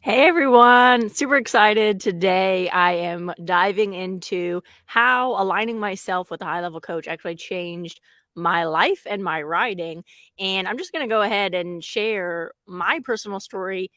Hey everyone, super excited. Today I am diving into how aligning myself with a high level coach actually changed my life and my riding. And I'm just going to go ahead and share my personal story.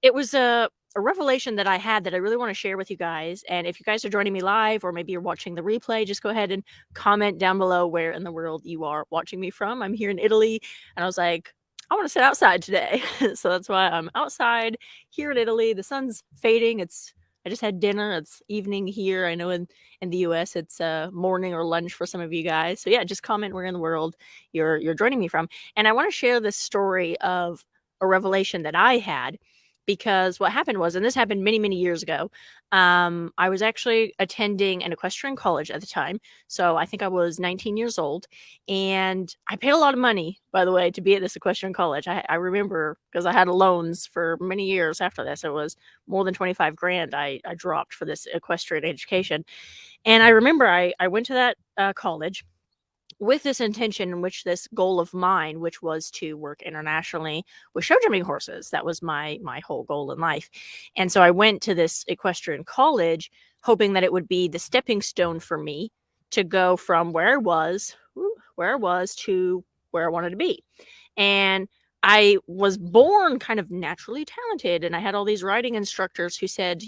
It was a revelation that I had that I really want to share with you guys. And if you guys are joining me live or maybe you're watching the replay, just go ahead and comment down below where in the world you are watching me from. I'm here in Italy, and I was like, I want to sit outside today. So that's why I'm outside here in Italy. The sun's fading. I just had dinner. It's evening here. I know in the US it's morning or lunch for some of you guys. So yeah, just comment where in the world you're joining me from. And I want to share this story of a revelation that I had, because what happened was, and this happened many, many years ago, I was actually attending an equestrian college at the time. So I think I was 19 years old, and I paid a lot of money, by the way, to be at this equestrian college. I remember because I had loans for many years after this. It was more than 25 grand I dropped for this equestrian education. And I remember I went to that college with this intention, in which this goal of mine, which was to work internationally with show jumping horses. That was my whole goal in life. And so I went to this equestrian college hoping that it would be the stepping stone for me to go from where I was to where I wanted to be. And I was born kind of naturally talented, and I had all these riding instructors who said,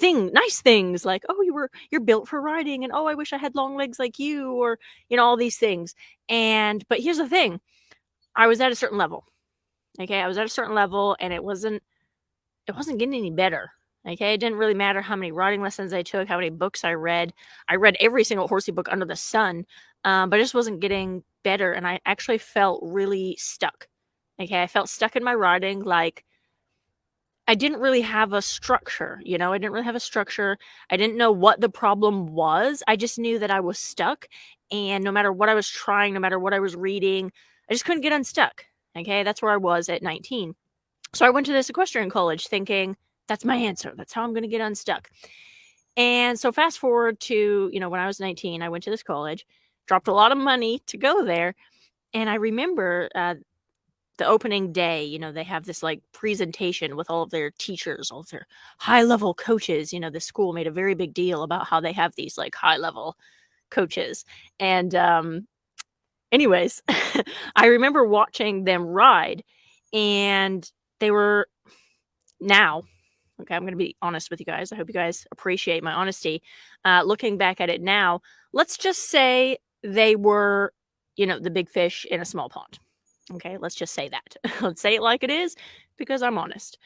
nice things like, "Oh, you're built for riding," and, "Oh, I wish I had long legs like you," or all these things. And but here's the thing, I was at a certain level. Okay, I was at a certain level, and it wasn't getting any better. Okay, it didn't really matter how many riding lessons I took, how many books I read. I read every single horsey book under the sun, but I just wasn't getting better, and I actually felt really stuck. Okay, I felt stuck in my riding, like I didn't really have a structure. I didn't really have a structure. I didn't know what the problem was. I just knew that I was stuck, and no matter what I was trying, no matter what I was reading, I just couldn't get unstuck. Okay, that's where I was at 19. So I went to this equestrian college thinking that's my answer. That's how I'm going to get unstuck. And so fast forward to, when I was 19, I went to this college, dropped a lot of money to go there. And I remember the opening day, they have this like presentation with all of their teachers, all of their high level coaches. The school made a very big deal about how they have these like high level coaches. And anyways, I remember watching them ride, and they were now, okay, I'm going to be honest with you guys. I hope you guys appreciate my honesty. Looking back at it now, let's just say they were, the big fish in a small pond. Okay, let's just say that. Let's say it like it is, because I'm honest.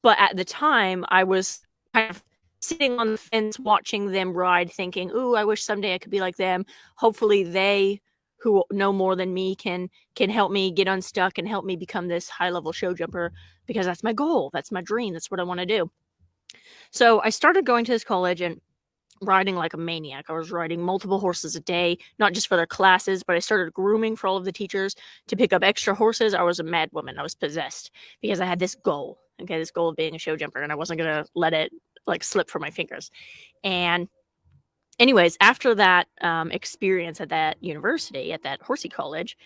But at the time, I was kind of sitting on the fence watching them ride, thinking, "Ooh, I wish someday I could be like them. Hopefully they who know more than me can help me get unstuck and help me become this high-level show jumper, because that's my goal. That's my dream. That's what I want to do." So I started going to this college and riding like a maniac. I was riding multiple horses a day, not just for their classes, but I started grooming for all of the teachers to pick up extra horses. I was a mad woman. I was possessed because I had this goal. Okay, this goal of being a show jumper, and I wasn't gonna let it like slip from my fingers. And anyways, after that experience at that university, at that horsey college,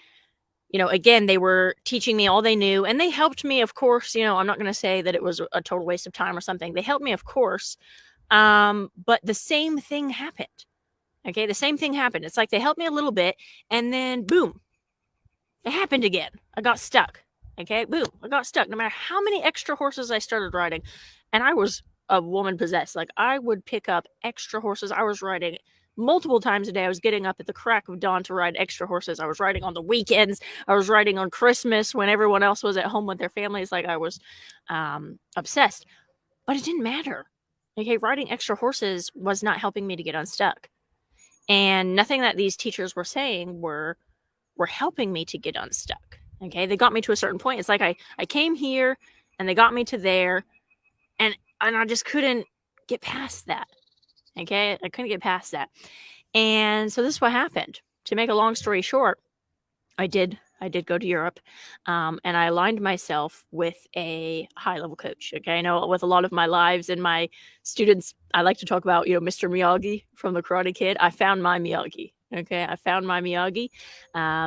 again, they were teaching me all they knew, and they helped me, of course. I'm not going to say that it was a total waste of time or something. They helped me, of course. But the same thing happened. Okay, the same thing happened. It's like they helped me a little bit, and then boom, it happened again. I got stuck. Okay, boom, I got stuck. No matter how many extra horses I started riding, and I was a woman possessed. Like, I would pick up extra horses. I was riding multiple times a day. I was getting up at the crack of dawn to ride extra horses. I was riding on the weekends. I was riding on Christmas when everyone else was at home with their families. Like, I was obsessed. But it didn't matter. Okay, riding extra horses was not helping me to get unstuck. And nothing that these teachers were saying were helping me to get unstuck. Okay, they got me to a certain point. It's like I came here, and they got me to there, and I just couldn't get past that. Okay, I couldn't get past that. And so this is what happened. To make a long story short, I did go to Europe, and I aligned myself with a high level coach. Okay, I know with a lot of my lives and my students, I like to talk about Mr. Miyagi from the Karate Kid. I found my Miyagi. Okay, I found my Miyagi.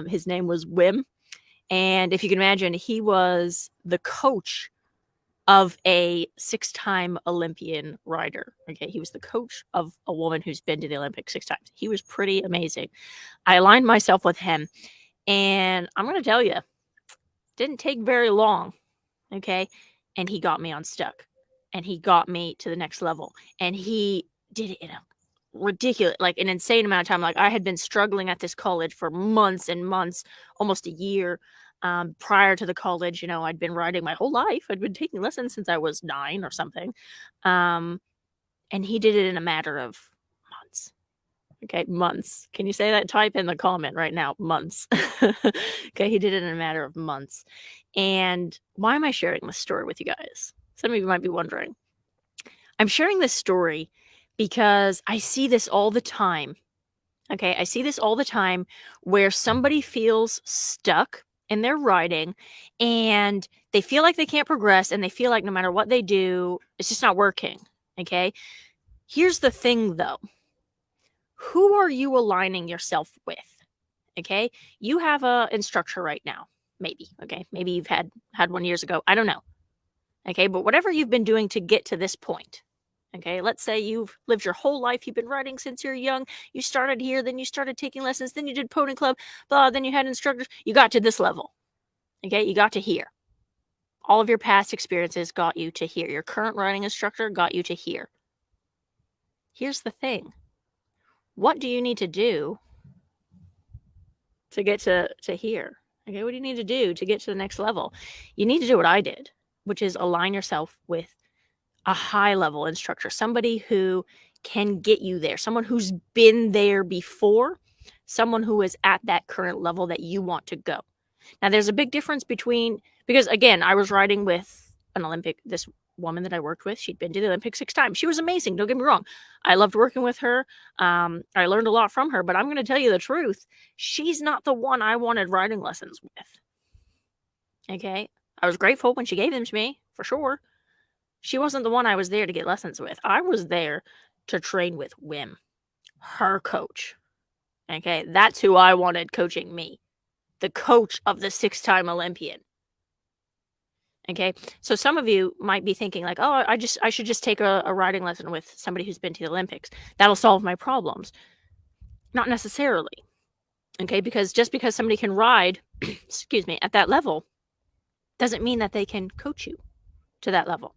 His name was Wim, and if you can imagine, he was the coach of a 6-time Olympian rider. Okay, he was the coach of a woman who's been to the Olympics 6 times. He was pretty amazing. I aligned myself with him, and I'm going to tell you, didn't take very long, okay? And he got me unstuck, and he got me to the next level, and he did it in a ridiculous, like an insane amount of time. Like, I had been struggling at this college for months and months, almost a year. Prior to the college, I'd been riding my whole life. I'd been taking lessons since I was 9 or something. And he did it in a matter of months. Okay, months. Can you say that? Type in the comment right now, months. Okay, he did it in a matter of months. And why am I sharing this story with you guys? Some of you might be wondering. I'm sharing this story because I see this all the time. Okay, I see this all the time where somebody feels stuck in their riding and they feel like they can't progress and they feel like no matter what they do, it's just not working. Okay, here's the thing though. Who are you aligning yourself with? Okay, you have a instructor right now, maybe. Okay, maybe you've had one years ago. I don't know. Okay, but whatever you've been doing to get to this point. Okay, let's say you've lived your whole life, you've been riding since you're young, you started here, then you started taking lessons, then you did pony club, blah, then you had instructors, you got to this level. Okay, you got to here. All of your past experiences got you to here. Your current riding instructor got you to here. Here's the thing. What do you need to do to get to here? Okay, what do you need to do to get to the next level? You need to do what I did, which is align yourself with a high level instructor, somebody who can get you there, someone who's been there before, someone who is at that current level that you want to go. Now, there's a big difference because again, I was riding with this woman that I worked with. She'd been to the Olympics 6 times. She was amazing. Don't get me wrong. I loved working with her. I learned a lot from her, but I'm going to tell you the truth. She's not the one I wanted riding lessons with. Okay. I was grateful when she gave them to me, for sure. She wasn't the one I was there to get lessons with. I was there to train with Wim, her coach. Okay, that's who I wanted coaching me, the coach of the 6-time Olympian. Okay, so some of you might be thinking like, oh, I should just take a riding lesson with somebody who's been to the Olympics. That'll solve my problems. Not necessarily. Okay, because just because somebody can ride, excuse me, at that level, doesn't mean that they can coach you to that level.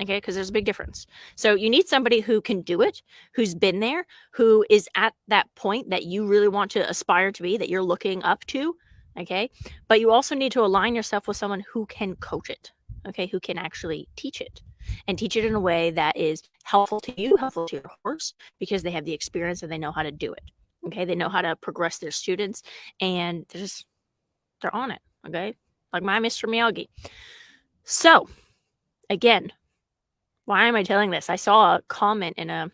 Okay, because there's a big difference. So you need somebody who can do it, who's been there, who is at that point that you really want to aspire to be, that you're looking up to. Okay, but you also need to align yourself with someone who can coach it. Okay, who can actually teach it and teach it in a way that is helpful to you, helpful to your horse, because they have the experience and they know how to do it. Okay, they know how to progress their students and they're on it. Okay, like my Mr. Miyagi. So again, why am I telling this? I saw a comment in a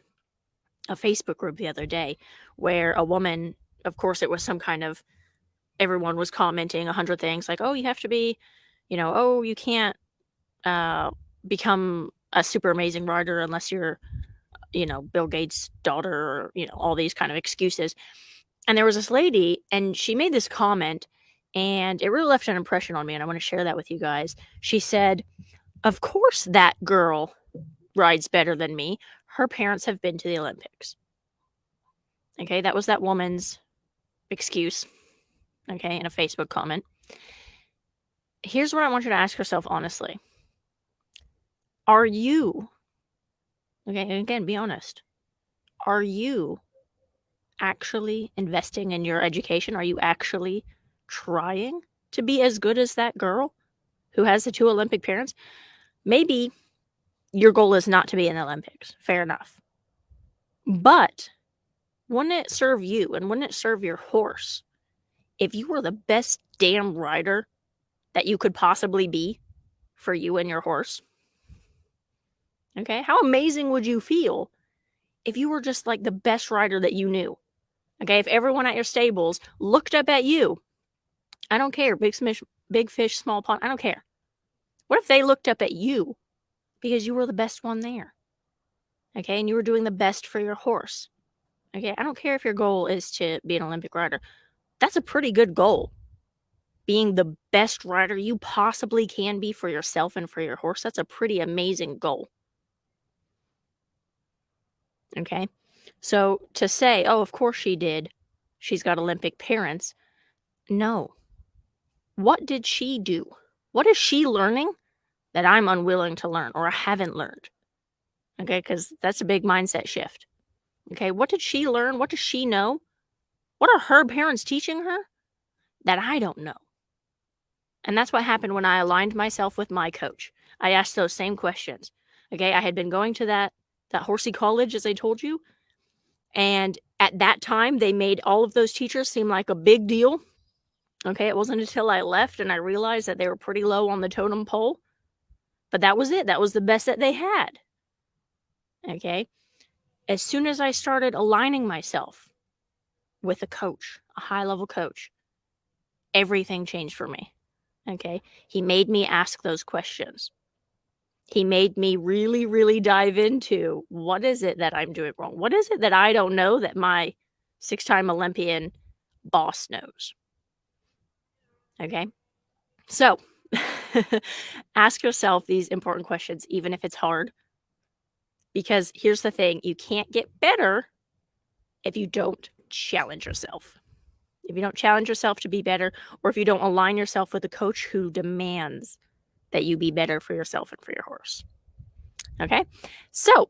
Facebook group the other day where a woman, of course, it was some kind of, everyone was commenting 100 things like, oh, you have to be, oh, you can't become a super amazing rider unless you're, Bill Gates' daughter or, all these kind of excuses. And there was this lady and she made this comment and it really left an impression on me. And I want to share that with you guys. She said, of course that girl rides better than me. Her parents have been to the Olympics. Okay, that was that woman's excuse. Okay, in a Facebook comment. Here's what I want you to ask yourself honestly. Are you, okay, and again, be honest. Are you actually investing in your education? Are you actually trying to be as good as that girl who has the 2 Olympic parents? Maybe your goal is not to be in the Olympics. Fair enough. But wouldn't it serve you and wouldn't it serve your horse if you were the best damn rider that you could possibly be for you and your horse? Okay, how amazing would you feel if you were just like the best rider that you knew? Okay, if everyone at your stables looked up at you, I don't care, big fish, small pond, I don't care. What if they looked up at you because you were the best one there? Okay, and you were doing the best for your horse. Okay, I don't care if your goal is to be an Olympic rider. That's a pretty good goal. being the best rider you possibly can be for yourself and for your horse, that's a pretty amazing goal. Okay. So to say, oh, of course she did, she's got Olympic parents. No. What did she do? What is she learning that I'm unwilling to learn or I haven't learned? Okay. Because that's a big mindset shift. Okay. What did she learn? What does she know? What are her parents teaching her that I don't know? And that's what happened when I aligned myself with my coach. I asked those same questions. Okay. I had been going to that horsey college, as I told you. And at that time, they made all of those teachers seem like a big deal. Okay. It wasn't until I left and I realized that they were pretty low on the totem pole. But that was it. That was the best that they had. Okay. As soon as I started aligning myself with a coach, a high level coach, everything changed for me. Okay. He made me ask those questions. He made me really, really dive into what is it that I'm doing wrong? What is it that I don't know that my 6-time Olympian boss knows? Okay. So ask yourself these important questions, even if it's hard. Because here's the thing, you can't get better if you don't challenge yourself. If you don't challenge yourself to be better, or if you don't align yourself with a coach who demands that you be better for yourself and for your horse. Okay. So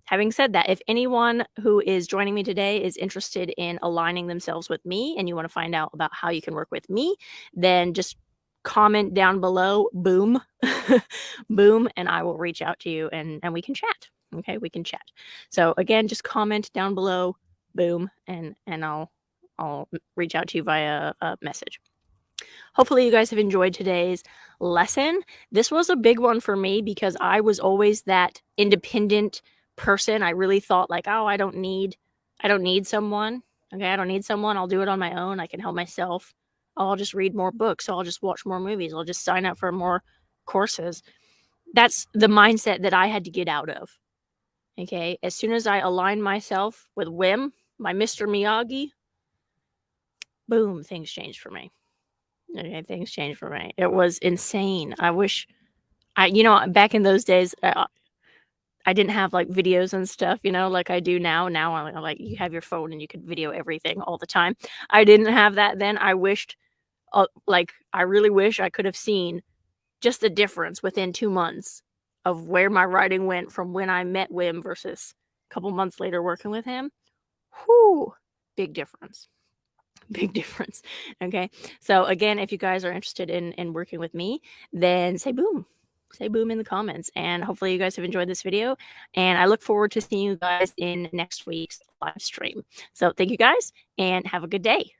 having said that, if anyone who is joining me today is interested in aligning themselves with me and you want to find out about how you can work with me, then just comment down below, boom, boom, and I will reach out to you and we can chat. Okay, we can chat. So again, just comment down below, boom, and I'll reach out to you via a message. Hopefully you guys have enjoyed today's lesson. This was a big one for me because I was always that independent person. I really thought like, oh, I don't need someone. Okay, I don't need someone. I'll do it on my own. I can help myself. I'll just read more books. I'll just watch more movies. I'll just sign up for more courses. That's the mindset that I had to get out of. Okay, as soon as I aligned myself with Wim, my Mr. Miyagi, boom, things changed for me. Okay, things changed for me. It was insane. I wish back in those days, I didn't have like videos and stuff, like I do now. Now I'm like, you have your phone and you could video everything all the time. I didn't have that then. I really wish I could have seen just the difference within 2 months of where my riding went from when I met Wim versus a couple months later working with him. Whew, big difference. Big difference. Okay. So again, if you guys are interested in working with me, then say boom in the comments, and hopefully you guys have enjoyed this video, and I look forward to seeing you guys in next week's live stream. So thank you guys and have a good day.